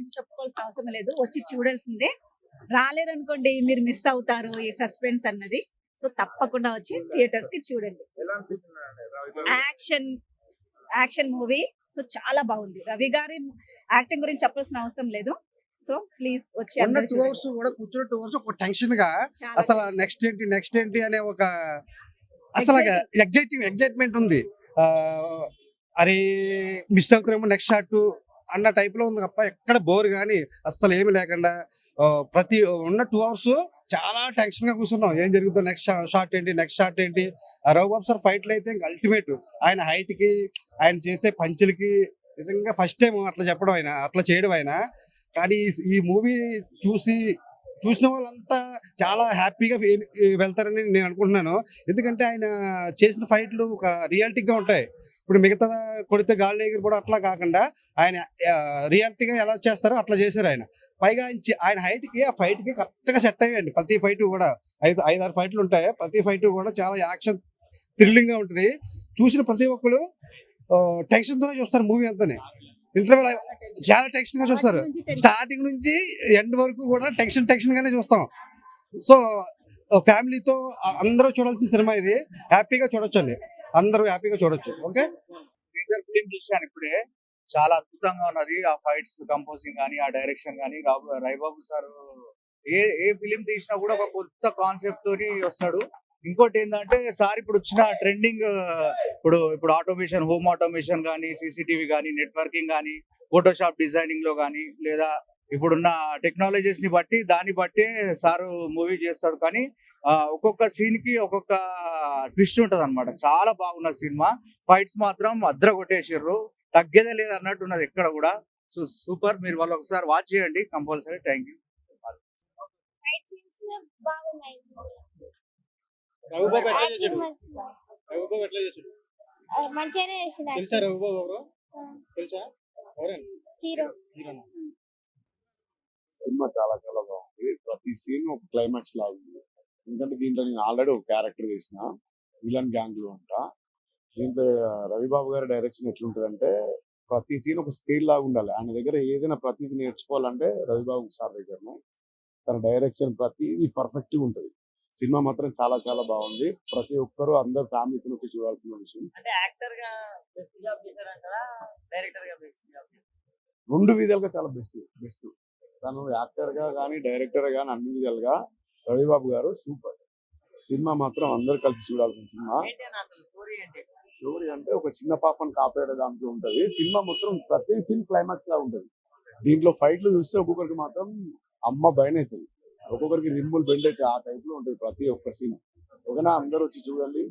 గురించి చెప్పుకోవాల్సిన అవసరం లేదు, వచ్చి చూడాల్సిందే. రాలేరనుకోండి మీరు మిస్ అవుతారు ఈ సస్పెన్స్ అన్నది. సో తప్పకుండా వచ్చి థియేటర్స్ కి చూడండి. Action action movie. సో చాలా బాగుంది. రవి గారి యాక్టింగ్ గురించి చెప్పాల్సిన అవసరం లేదు. సో ప్లీజ్ వచ్చి ఉన్న అందరూ 2 చూడండి. అవర్స్ కూడా కూర్చున్న 2 అవర్స్ ఒక టెన్షన్ గా చాలా అసలు నెక్స్ట్ ఏంటి అనే ఒక అసలు ఎగ్జైట్మెంట్ ఉంది. ఆ, అరే మిస్ అవుతారేమో నెక్స్ట్ షాట్ అన్న టైప్ లో ఉంది తప్ప ఎక్కడ బోర్ కానీ అస్సలు ఏమి లేకుండా ప్రతి ఉన్న 2 అవర్స్ చాలా టెన్షన్ గా కూర్చున్నాం. ఏం జరుగుతుందో, నెక్స్ట్ షాట్ ఏంటి. ఆ రఘుబాబు సార్ ఫైట్లు అయితే అల్టిమేట్. ఆయన హైట్ కి, ఆయన చేసే పంచులకి నిజంగా ఫస్ట్ టైం అట్లా చెప్పడం, ఆయన అట్లా చేయడం ఆయన. కానీ ఈ మూవీ చూసిన వాళ్ళంతా చాలా హ్యాపీగా వెళ్తారని నేను అనుకుంటున్నాను. ఎందుకంటే ఆయన చేసిన ఫైట్లు ఒక రియాలిటీగా ఉంటాయి. ఇప్పుడు మిగతా కొడితే గాలి ఎగిరి కూడా అట్లా కాకుండా ఆయన రియాలిటీగా ఎలా చేస్తారో అట్లా చేశారు ఆయన. పైగా ఆయన హైట్కి ఆ ఫైట్కి కరెక్ట్గా సెట్ అయ్యాయండి. ప్రతి ఫైట్ కూడా 5-6 ఫైట్లు ఉంటాయి. ప్రతి ఫైట్ కూడా చాలా యాక్షన్ థ్రిల్లింగ్గా ఉంటుంది. చూసిన ప్రతి ఒక్కరు టెన్షన్తోనే చూస్తారు మూవీ అంతానే. ఇంటర్వెల్ చాలా టెన్షన్ గా చూస్తారు. స్టార్టింగ్ నుంచి ఎండ్ వరకు కూడా టెన్షన్ గానే చూస్తాం. సో ఫ్యామిలీతో అందరూ చూడాల్సిన సినిమా ఇది. హ్యాపీగా చూడొచ్చండి, అందరూ హ్యాపీగా చూడొచ్చు. ఓకే, టీజర్ ఫిలిం చూశాను ఇప్పుడే, చాలా అద్భుతంగా ఉన్నది. ఆ ఫైట్స్, కంపోజింగ్ కానీ, ఆ డైరెక్షన్ కానీ. రవిబాబు సార్ ఏ ఫిలిం తీసినా కూడా ఒక కొత్త కాన్సెప్ట్ తోని వస్తాడు. ఇంకోటి ఏంటంటే సార్ ఇప్పుడు వచ్చిన ట్రెండింగ్, ఇప్పుడు ఆటోమేషన్, హోమ్ ఆటోమేషన్ కానీ, సీసీటీవీ కానీ, నెట్వర్కింగ్ కానీ, ఫోటోషాప్ డిజైనింగ్ లో కానీ, లేదా ఇప్పుడున్న టెక్నాలజీస్ ని బట్టి దాన్ని బట్టి సారు మూవీ చేస్తాడు. కానీ ఒక్కొక్క సీన్ కి ఒక్కొక్క ట్విస్ట్ ఉంటది అనమాట. చాలా బాగున్న సినిమా. ఫైట్స్ మాత్రం అద్ర కొట్టేసారు, తగ్గేదే లేదు అన్నట్టు ఉన్నది ఎక్కడ కూడా. So super. మీరు వాళ్ళు ఒకసారి వాచ్ చేయండి కంపల్సరీ. Thank you. రఘుబాబు ఎట్లా చేసాడు? రఘుబాబు ఎట్లా చేసాడు? మంచిగానే చేసిండు. తెలుసా రఘుబాబు ఎవరో? తెలుసా? ఎవరండి? హీరో. హీరోనా? సినిమా చాలా చాలా బాగుంది. ప్రతి సీన్ ఒక క్లైమాక్స్ లాగా ఉంది. ఎందుకంటే దీంట్లో నేను ఆల్రెడీ ఒక క్యారెక్టర్ చేసిన విలన్ గ్యాంగ్ లో ఉంటా. దీంట్లో రవిబాబు గారి డైరెక్షన్ ఎట్లుంటదంటే ప్రతి సీన్ ఒక స్కేల్ లాగా ఉండాలి. ఆయన దగ్గర ఏదైనా ప్రతిదీ నేర్చుకోవాలంటే రవిబాబు సార్ దగ్గరనే. తన డైరెక్షన్ ప్రతిదీ పర్ఫెక్ట్ గా ఉంటది. సినిమా మాత్రం చాలా చాలా బాగుంది. ప్రతి ఒక్కరు అందరు ఫ్యామిలీతో వచ్చి చూడాల్సిన విషయం. అంటే యాక్టర్ గా బెస్ట్ జాబ్ చేశారంటారా, డైరెక్టర్ గా బెస్ట్ జాబ్ చేశారా? 2 విధాలుగా చాలా బెస్ట్. తను యాక్టర్ గా కానీ, డైరెక్టర్ గా కానీ అన్ని విధాలుగా రవిబాబు గారు సూపర్. సినిమా మాత్రం అందరు కలిసి చూడాల్సిన సినిమా. ఏంటన్నా అసలు స్టోరీ ఏంటి? స్టోరీ అంటే ఒక చిన్న పాపను కాపాడే దాంట్లో ఉంటది. సినిమా మొత్తం ప్రతి సీన్ క్లైమాక్స్ లా ఉంటది. దీంట్లో ఫైట్లు చూస్తే ఒక్కొక్కరికి మాత్రం అమ్మ భయం అవుతుంది, ఒక్కొక్కరికి రిమ్ములు బెండ్ అయితే ఆ టైప్ లో ఉంటుంది ప్రతి ఒక్క సీన్. ఓకేనా, అందరూ వచ్చి చూడండి.